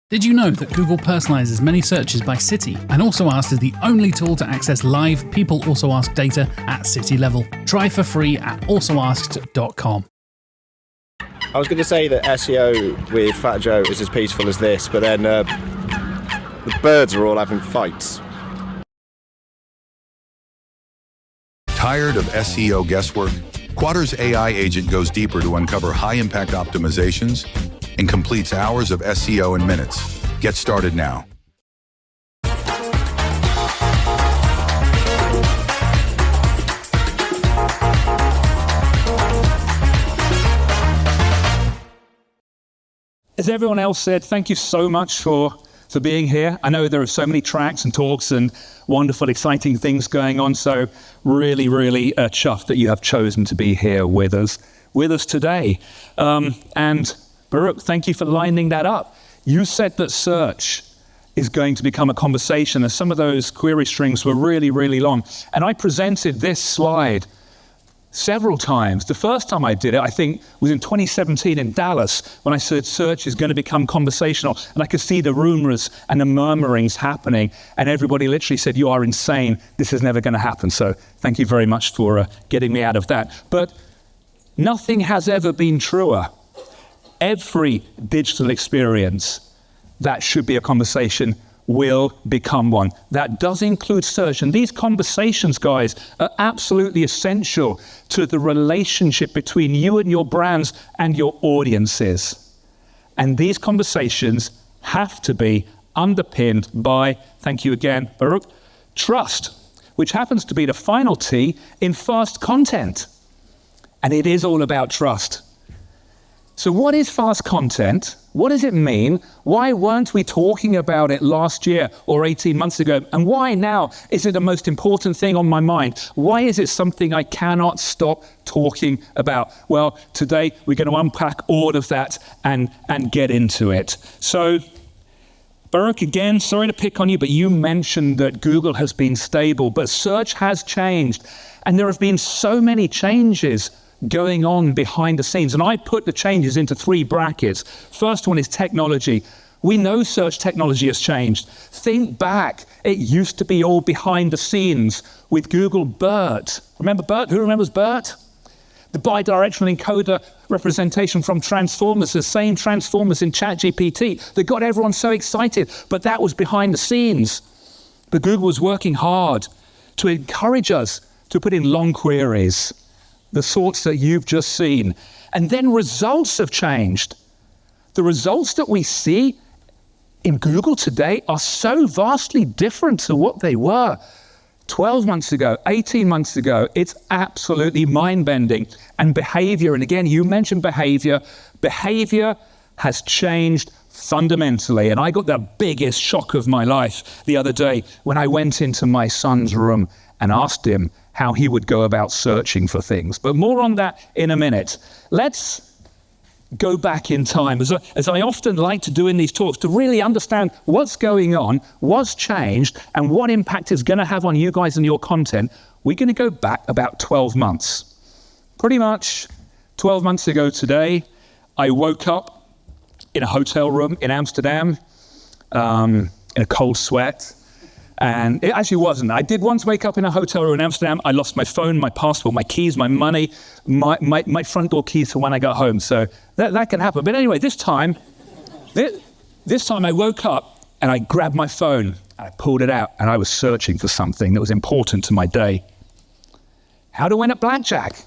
Did you know that Google personalizes many searches by city, and Also Asked is the only tool to access live People Also Ask data at city level? Try for free at alsoasked.com. I was going to say that SEO with Fat Joe is as peaceful as this, but then the birds are all having fights. Tired of SEO guesswork? Quadra's AI agent goes deeper to uncover high-impact optimizations and completes hours of SEO in minutes. Get started now. As everyone else said, thank you so much for being here. I know there are so many tracks and talks and wonderful, exciting things going on, so really chuffed that you have chosen to be here with us today. And Baruch, thank you for lining that up. You said that search is going to become a conversation, and some of those query strings were really long. And I presented this slide several times. The first time I did it, I think, was in 2017 in Dallas, when I said search is going to become conversational, and I could see the rumors and the murmurings happening, and everybody literally said, "You are insane, this is never going to happen." So thank you very much for getting me out of that. But nothing has ever been truer. Every digital experience that should be a conversation will become one. That does include search. And these conversations, guys, are absolutely essential to the relationship between you and your brands and your audiences. And these conversations have to be underpinned by, thank you again, Baruch, trust, which happens to be the final T in fast content. And it is all about trust. So what is fast content? What does it mean? Why weren't we talking about it last year or 18 months ago? And why now is it the most important thing on my mind? Why is it something I cannot stop talking about? Well, today we're going to unpack all of that and get into it. So, Baruch, again, sorry to pick on you, but you mentioned that Google has been stable, but search has changed. And there have been so many changes going on behind the scenes. And I put the changes into 3 brackets. First one is technology. We know search technology has changed. Think back. It used to be all behind the scenes with Google BERT. Remember BERT? Who remembers BERT? The bidirectional encoder representation from Transformers, the same Transformers in ChatGPT that got everyone so excited. But that was behind the scenes. But Google was working hard to encourage us to put in long queries, the sorts that you've just seen. And then results have changed. The results that we see in Google today are so vastly different to what they were 12 months ago, 18 months ago. It's absolutely mind-bending. And behavior, and again, you mentioned behavior. Behavior has changed fundamentally. And I got the biggest shock of my life the other day when I went into my son's room and asked him how he would go about searching for things. But more on that in a minute. Let's go back in time, as I often like to do in these talks, to really understand what's going on, what's changed, and what impact it's going to have on you guys and your content. We're going to go back about 12 months. Pretty much 12 months ago today, I woke up in a hotel room in Amsterdam, in a cold sweat. And it actually wasn't. I did once wake up in a hotel room in Amsterdam. I lost my phone, my passport, my keys, my money, my front door keys for when I got home. So that can happen. But anyway, this time I woke up and I grabbed my phone and I pulled it out and I was searching for something that was important to my day. How to win at blackjack.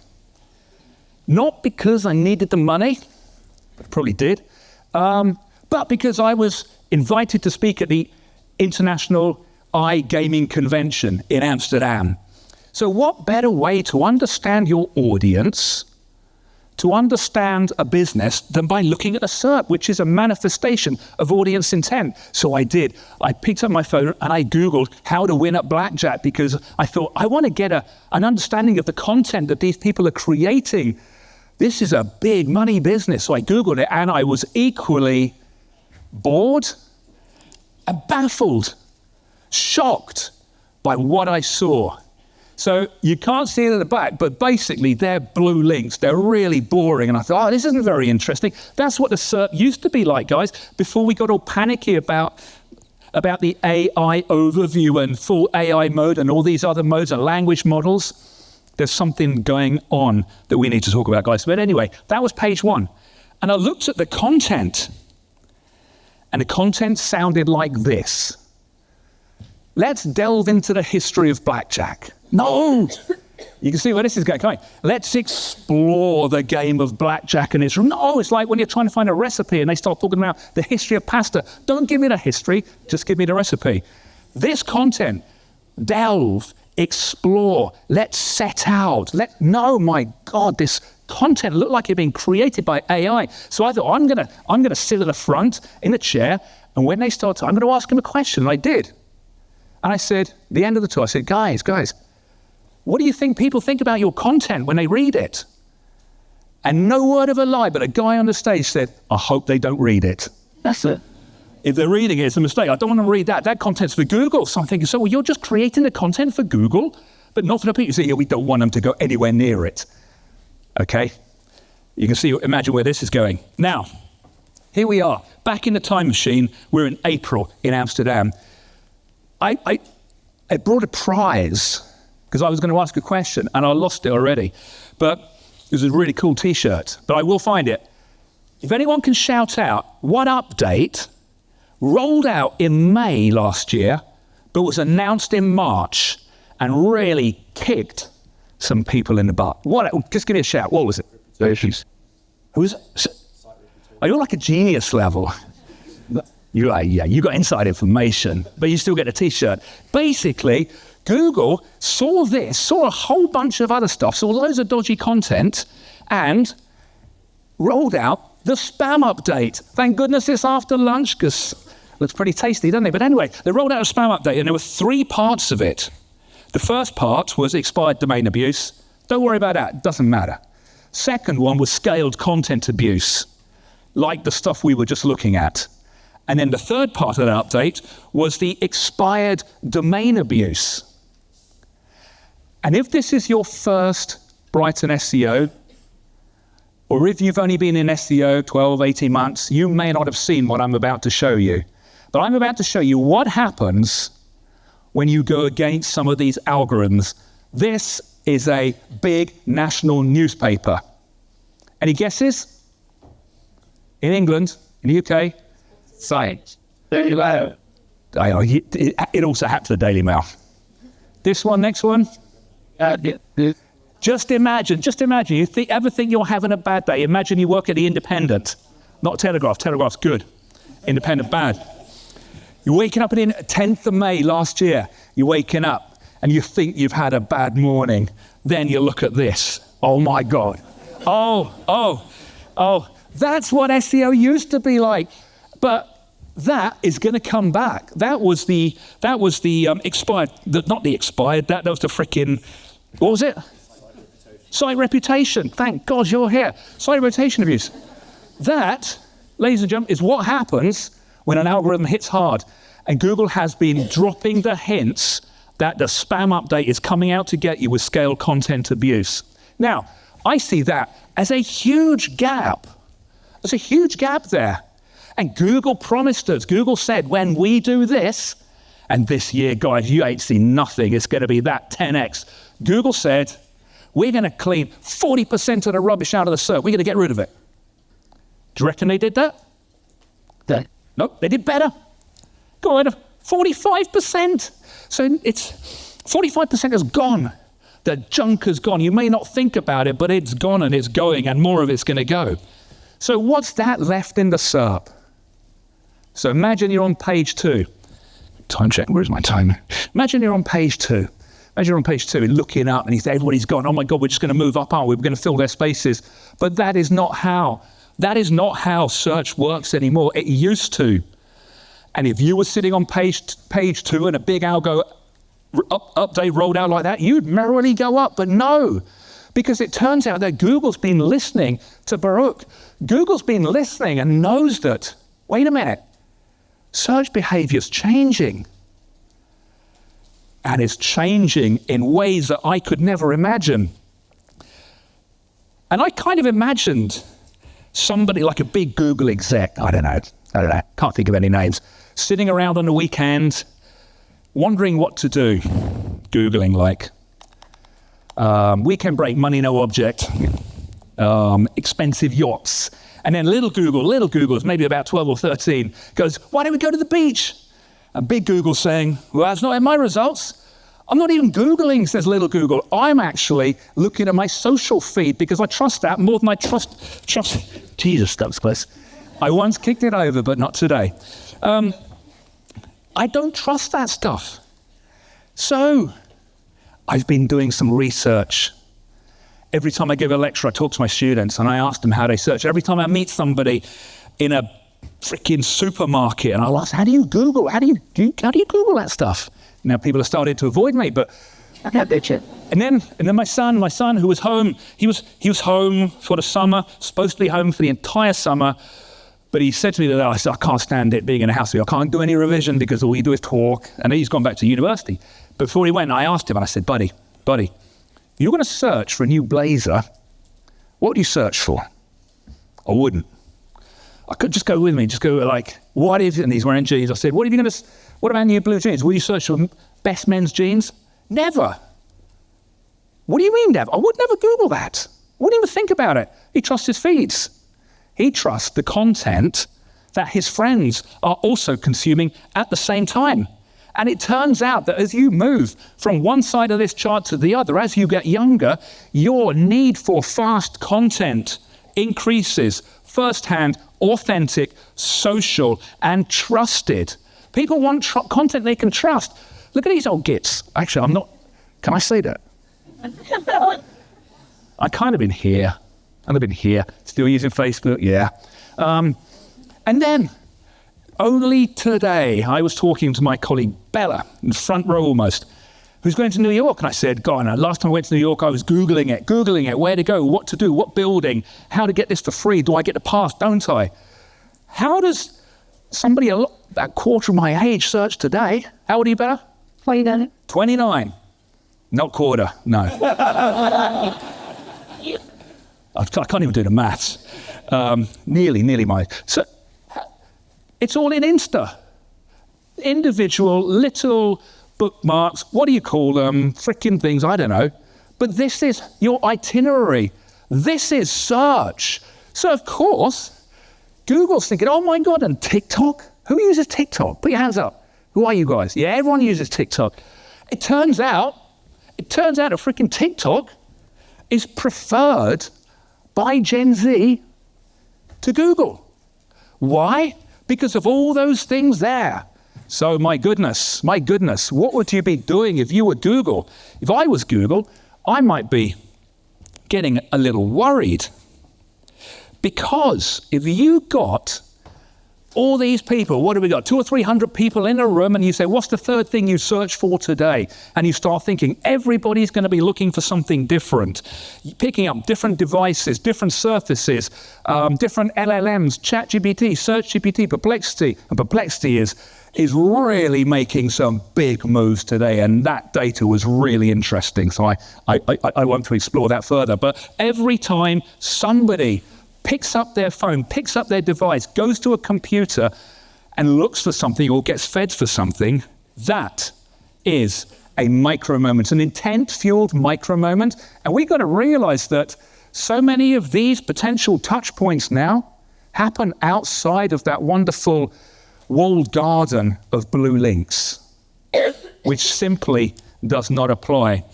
Not because I needed the money, I probably did, but because I was invited to speak at the International iGaming Convention in Amsterdam. So what better way to understand your audience, to understand a business, than by looking at a SERP, which is a manifestation of audience intent? So I did. I picked up my phone and I Googled how to win at blackjack, because I thought, I want to get an understanding of the content that these people are creating. This is a big money business. So I Googled it and I was equally bored and baffled, shocked by what I saw. So you can't see it at the back, but basically they're blue links. They're really boring. And I thought, this isn't very interesting. That's what the SERP used to be like, guys, before we got all panicky about the AI overview and full AI mode and all these other modes and language models. There's something going on that we need to talk about, guys. But anyway, that was page 1. And I looked at the content, and the content sounded like this. Let's delve into the history of blackjack. No! You can see where this is going. Let's explore the game of blackjack and Israel. No, it's like when you're trying to find a recipe and they start talking about the history of pasta. Don't give me the history, just give me the recipe. This content, delve, explore, let's set out. No, my God, this content looked like it had been created by AI. So I thought, I'm gonna sit at the front in the chair, and when they start, I'm gonna ask them a question, and I did. And I said, the end of the tour, I said, guys, what do you think people think about your content when they read it? And no word of a lie, but a guy on the stage said, I hope they don't read it. That's it. If they're reading it, it's a mistake. I don't want them to read that. That content's for Google. So I'm thinking, well, you're just creating the content for Google, but not for the people. You see, we don't want them to go anywhere near it. Okay? You can see, imagine where this is going. Now, here we are, back in the time machine. We're in April in Amsterdam. I brought a prize because I was going to ask a question and I lost it already. But it was a really cool T-shirt, but I will find it. If anyone can shout out what update rolled out in May last year, but was announced in March and really kicked some people in the butt. Just give me a shout. What was it? Who's it? Oh, you're like a genius level. You got inside information, but you still get a T-shirt. Basically, Google saw a whole bunch of other stuff, saw loads of dodgy content, and rolled out the spam update. Thank goodness it's after lunch, because it looks pretty tasty, doesn't it? But anyway, they rolled out a spam update, and there were 3 parts of it. The first part was expired domain abuse. Don't worry about that, it doesn't matter. Second one was scaled content abuse, like the stuff we were just looking at. And then the third part of that update was the expired domain abuse. And if this is your first Brighton SEO, or if you've only been in SEO 12, 18 months, you may not have seen what I'm about to show you. But I'm about to show you what happens when you go against some of these algorithms. This is a big national newspaper. Any guesses? In England, in the UK? Science. There you go. It also happened to the Daily Mail. This one, next one. Just imagine, you ever think you're having a bad day? Imagine you work at the Independent, not Telegraph. Telegraph's good. Independent, bad. You're waking up on the 10th of May last year. You're waking up and you think you've had a bad morning. Then you look at this. Oh my God. Oh. That's what SEO used to be like. But that is going to come back. That was the expired, not the expired, that was the freaking, what was it? Site reputation. Thank God you're here. Site reputation abuse. That, ladies and gentlemen, is what happens when an algorithm hits hard. And Google has been dropping the hints that the spam update is coming out to get you with scaled content abuse. Now, I see that as a huge gap. There's a huge gap there. And Google promised us, Google said, when we do this, and this year, guys, you ain't seen nothing, it's going to be that 10x. Google said, we're going to clean 40% of the rubbish out of the SERP. We're going to get rid of it. Do you reckon they did that? No, they did better. Go ahead, 45%. So it's 45% is gone. The junk is gone. You may not think about it, but it's gone and it's going, and more of it's going to go. So what's that left in the SERP? So imagine you're on page 2. Time check, where's my timer? Imagine you're on page 2. Imagine you're on page 2 and looking up and everybody's gone, oh my God, we're just going to move up, aren't we? We're going to fill their spaces. But that is not how search works anymore. It used to. And if you were sitting on page 2 and a big algo update rolled out like that, you'd merrily go up. But no, because it turns out that Google's been listening to Baruch. Google's been listening and knows that, wait a minute, search behavior's changing. and is changing in ways that I could never imagine. And I kind of imagined somebody like a big Google exec, I don't know, can't think of any names, sitting around on the weekend, wondering what to do, Googling like, weekend break, money, no object, expensive yachts. And then little Google's maybe about 12 or 13, goes, why don't we go to the beach? And big Google saying, well, that's not in my results. I'm not even Googling, says little Google. I'm actually looking at my social feed because I trust that more than I trust, Jesus, that was close. I once kicked it over, but not today. I don't trust that stuff. So I've been doing some research. Every time I give a lecture, I talk to my students and I ask them how they search. Every time I meet somebody in a freaking supermarket and I'll ask, how do you Google? How do you Google that stuff? Now people have started to avoid me, but and then my son who was home, he was home for the summer, supposed to be home for the entire summer, but he said to me that I can't stand it being in a house. I can't do any revision because all you do is talk. And he's gone back to university. Before he went, I asked him and I said, buddy, you're going to search for a new blazer. What would you search for? I wouldn't. I could just go with me, just go like, what if, and he's wearing jeans. I said, what about new blue jeans? Will you search for best men's jeans? Never. What do you mean never? I would never Google that. I wouldn't even think about it. He trusts his feeds. He trusts the content that his friends are also consuming at the same time. And it turns out that as you move from one side of this chart to the other, as you get younger, your need for fast content increases. First-hand, authentic, social, and trusted. People want content they can trust. Look at these old gits. Actually, I'm not... Can I say that? I kind of been here. I've been here. Still using Facebook, yeah. And then, only today, I was talking to my colleague Bella, in the front row almost, who's going to New York. And I said, God, last time I went to New York, I was Googling it, where to go, what to do, what building, how to get this for free, do I get the pass, don't I? How does somebody a quarter of my age search today? How old are you, Bella? 29. 29. Not quarter, no. I can't even do the maths. Nearly my... So it's all in Insta. Individual little bookmarks, what do you call them? Frickin' things, I don't know. But this is your itinerary. This is search. So of course, Google's thinking, oh my God, and TikTok? Who uses TikTok? Put your hands up. Who are you guys? Yeah, everyone uses TikTok. It turns out that frickin' TikTok is preferred by Gen Z to Google. Why? Because of all those things there. So my goodness, what would you be doing if you were Google? If I was Google, I might be getting a little worried. Because if you got all these people, what have we got? 200 or 300 people in a room, and you say, what's the third thing you search for today? And you start thinking, everybody's going to be looking for something different. Picking up different devices, different surfaces, different LLMs, ChatGPT, SearchGPT, Perplexity. And Perplexity is really making some big moves today, and that data was really interesting. So I want to explore that further. But every time somebody picks up their phone, picks up their device, goes to a computer and looks for something or gets fed for something, that is a micro moment, an intent-fueled micro moment. And we've got to realize that so many of these potential touch points now happen outside of that wonderful walled garden of blue links, which simply does not apply.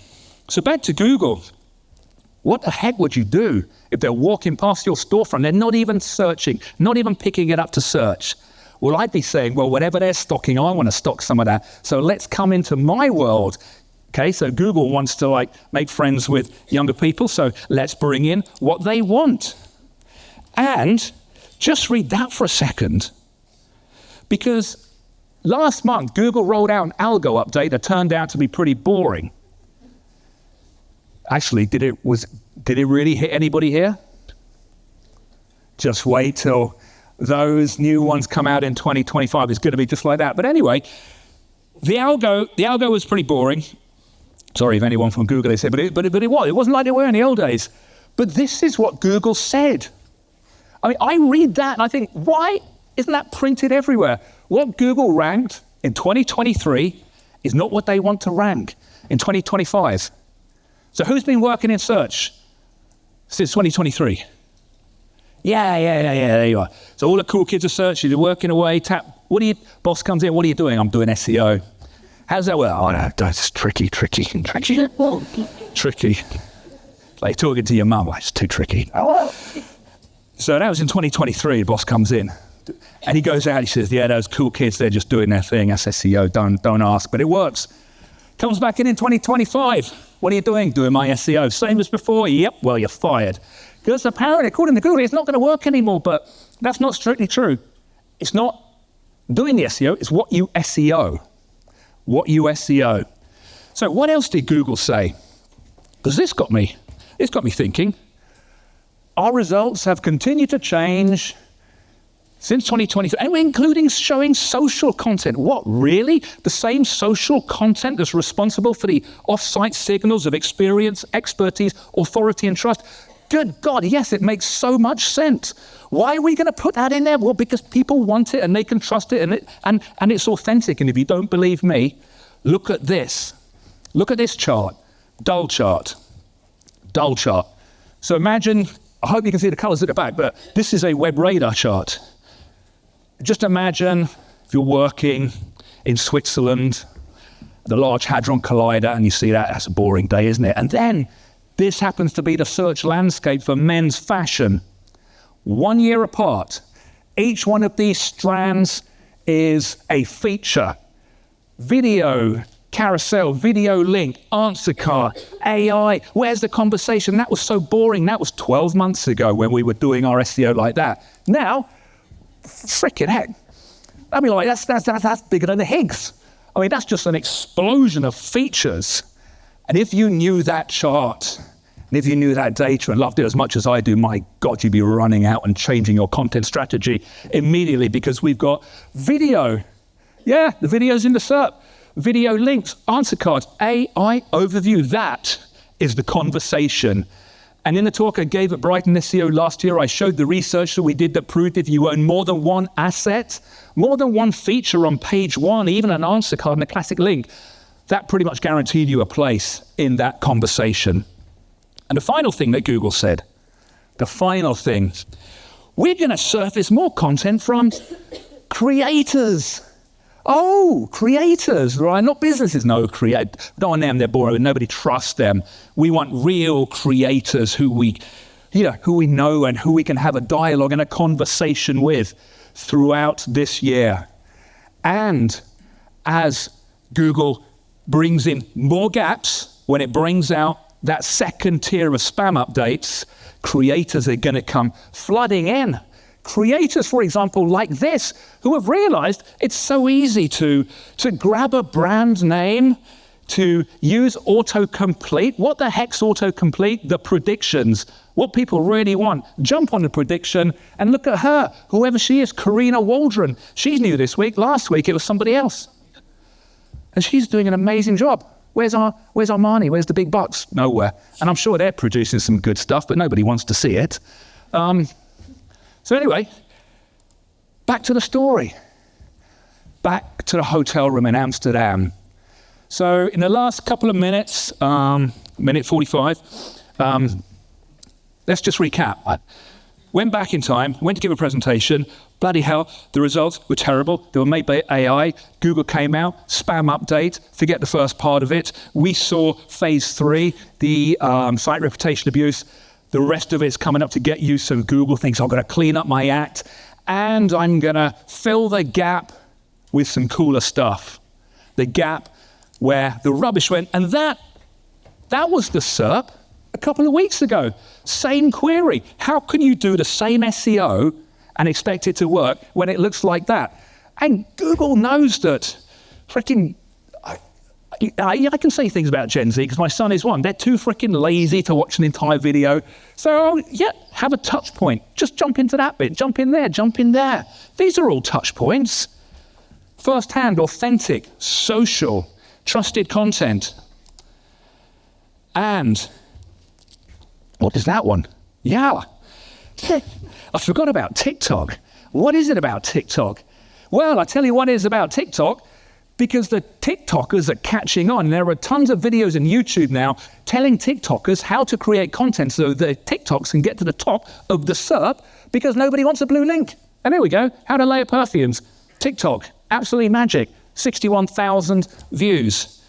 So back to Google. What the heck would you do if they're walking past your storefront? They're not even searching, not even picking it up to search. Well, I'd be saying, well, whatever they're stocking, I want to stock some of that. So let's come into my world. Okay, so Google wants to make friends with younger people. So let's bring in what they want. And just read that for a second. Because last month, Google rolled out an algo update that turned out to be pretty boring. Actually, did it really hit anybody here? Just wait till those new ones come out in 2025. It's going to be just like that. But anyway, The algo was pretty boring. Sorry if anyone from Google is here, but it was. It wasn't like they were in the old days. But this is what Google said. I mean, I read that and I think, why isn't that printed everywhere? What Google ranked in 2023 is not what they want to rank in 2025. So who's been working in search since 2023? Yeah, there you are. So all the cool kids are searching, they're working away, boss comes in, what are you doing? I'm doing SEO. How's that work? Oh, no, that's tricky. Tricky. Like talking to your mum, well, it's too tricky. So that was in 2023, the boss comes in. And he goes out, he says, yeah, those cool kids, they're just doing their thing. That's SEO, don't ask, but it works. Comes back in 2025. What are you doing? Doing my SEO. Same as before? Yep, well, you're fired. Because apparently, according to Google, it's not going to work anymore, but that's not strictly true. It's not doing the SEO, it's what you SEO. What you SEO. So what else did Google say? Because this got me thinking. Our results have continued to change since 2023, and we're including showing social content. What, really? The same social content that's responsible for the off-site signals of experience, expertise, authority, and trust? Good God, yes, it makes so much sense. Why are we going to put that in there? Well, because people want it and they can trust it and it's authentic. And if you don't believe me, look at this. Look at this chart. Dull chart. So imagine, I hope you can see the colors at the back, but this is a web radar chart. Just imagine if you're working in Switzerland, the Large Hadron Collider, and you see that's a boring day, isn't it? And then this happens to be the search landscape for men's fashion. 1 year apart. Each one of these strands is a feature. Video, carousel, video link, answer card, AI. Where's the conversation? That was so boring. That was 12 months ago when we were doing our SEO like that. Now, frickin' heck. I mean, like, that's bigger than the Higgs. I mean, that's just an explosion of features. And if you knew that chart, and if you knew that data and loved it as much as I do, my God, you'd be running out and changing your content strategy immediately, because we've got video. Yeah, the video's in the SERP. Video links, answer cards, AI overview. That is the conversation. And in the talk I gave at brightonSEO last year, I showed the research that we did that proved if you own more than one asset, more than one feature on page one, even an answer card and a classic link, that pretty much guaranteed you a place in that conversation. And the final thing that Google said, we're going to surface more content from creators. Oh, creators, right? Not businesses, no, don't want them, they're boring, nobody trusts them. We want real creators who we know and who we can have a dialogue and a conversation with throughout this year. And as Google brings in more gaps, when it brings out that second tier of spam updates, creators are going to come flooding in. Creators, for example, like this, who have realized it's so easy to grab a brand name, to use autocomplete. What the heck's autocomplete? The predictions, what people really want. Jump on the prediction and look at her, whoever she is, Karina Waldron. She's new this week. Last week it was somebody else. And she's doing an amazing job. Where's Armani? Where's the big bucks? Nowhere. And I'm sure they're producing some good stuff, but nobody wants to see it. So anyway, back to the story. Back to the hotel room in Amsterdam. So in the last couple of minutes, minute 45, let's just recap. Went back in time, went to give a presentation. Bloody hell, the results were terrible. They were made by AI. Google came out, spam update, forget the first part of it. We saw phase 3, the site reputation abuse. The rest of it's coming up to get you, so Google thinks I'm going to clean up my act and I'm going to fill the gap with some cooler stuff. The gap where the rubbish went, and that was the SERP a couple of weeks ago. Same query. How can you do the same SEO and expect it to work when it looks like that? And Google knows that. Freaking, I can say things about Gen Z because my son is one. They're too freaking lazy to watch an entire video. So, yeah, have a touch point. Just jump into that bit. Jump in there. Jump in there. These are all touch points. first-hand, authentic, social, trusted content. And what is that one? Yeah. I forgot about TikTok. What is it about TikTok? Well, I tell you what it is about TikTok, because the TikTokers are catching on. There are tons of videos on YouTube now telling TikTokers how to create content so the TikToks can get to the top of the SERP because nobody wants a blue link. And there we go. How to layer perfumes. TikTok. Absolutely magic. 61,000 views.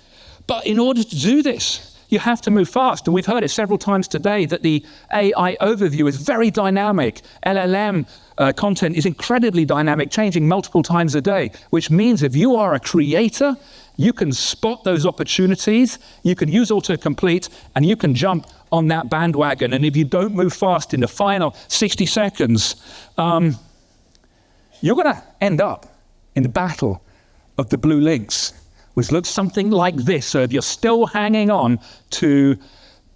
But in order to do this, you have to move fast. And we've heard it several times today that the AI overview is very dynamic. LLM content is incredibly dynamic, changing multiple times a day, which means if you are a creator, you can spot those opportunities, you can use autocomplete, and you can jump on that bandwagon. And if you don't move fast in the final 60 seconds, you're going to end up in the battle of the blue links, which looks something like this. So if you're still hanging on to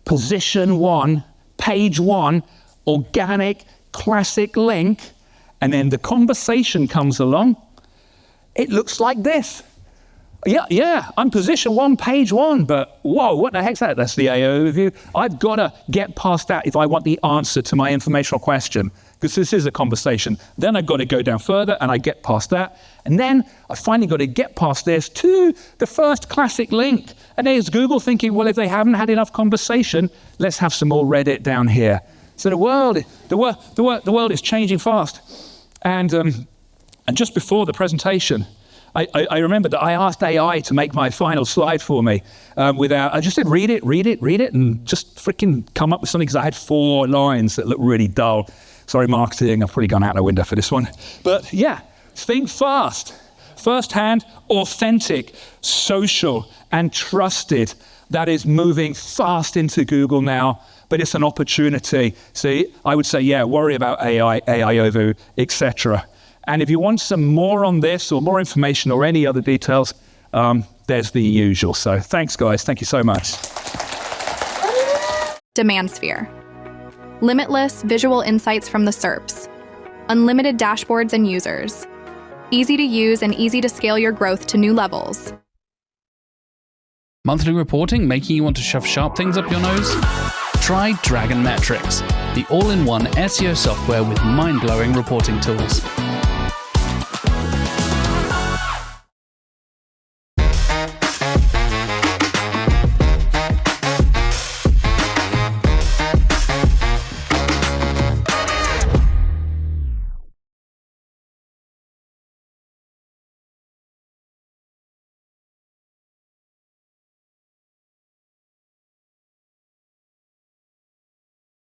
position 1, page 1, organic, classic link, and then the conversation comes along, it looks like this. Yeah, I'm position 1, page 1, but whoa, what the heck's that? That's the AIO overview. I've got to get past that if I want the answer to my informational question, because this is a conversation. Then I've got to go down further and I get past that. And then I finally got to get past this to the first classic link. And there's Google thinking, well, if they haven't had enough conversation, let's have some more Reddit down here. So the world is changing fast. And just before the presentation, I remember that I asked AI to make my final slide for me. I just said, read it, and just freaking come up with something, because I had 4 lines that looked really dull. Sorry, marketing, I've probably gone out the window for this one. But yeah, think fast. First-hand, authentic, social, and trusted. That is moving fast into Google now, but it's an opportunity. See, I would say, yeah, worry about AI, AIOs, etc. And if you want some more on this or more information or any other details, there's the usual. So thanks, guys. Thank you so much. Demand sphere. Limitless visual insights from the SERPs. Unlimited dashboards and users. Easy to use and easy to scale your growth to new levels. Monthly reporting making you want to shove sharp things up your nose? Try Dragon Metrics, the all-in-one SEO software with mind-blowing reporting tools.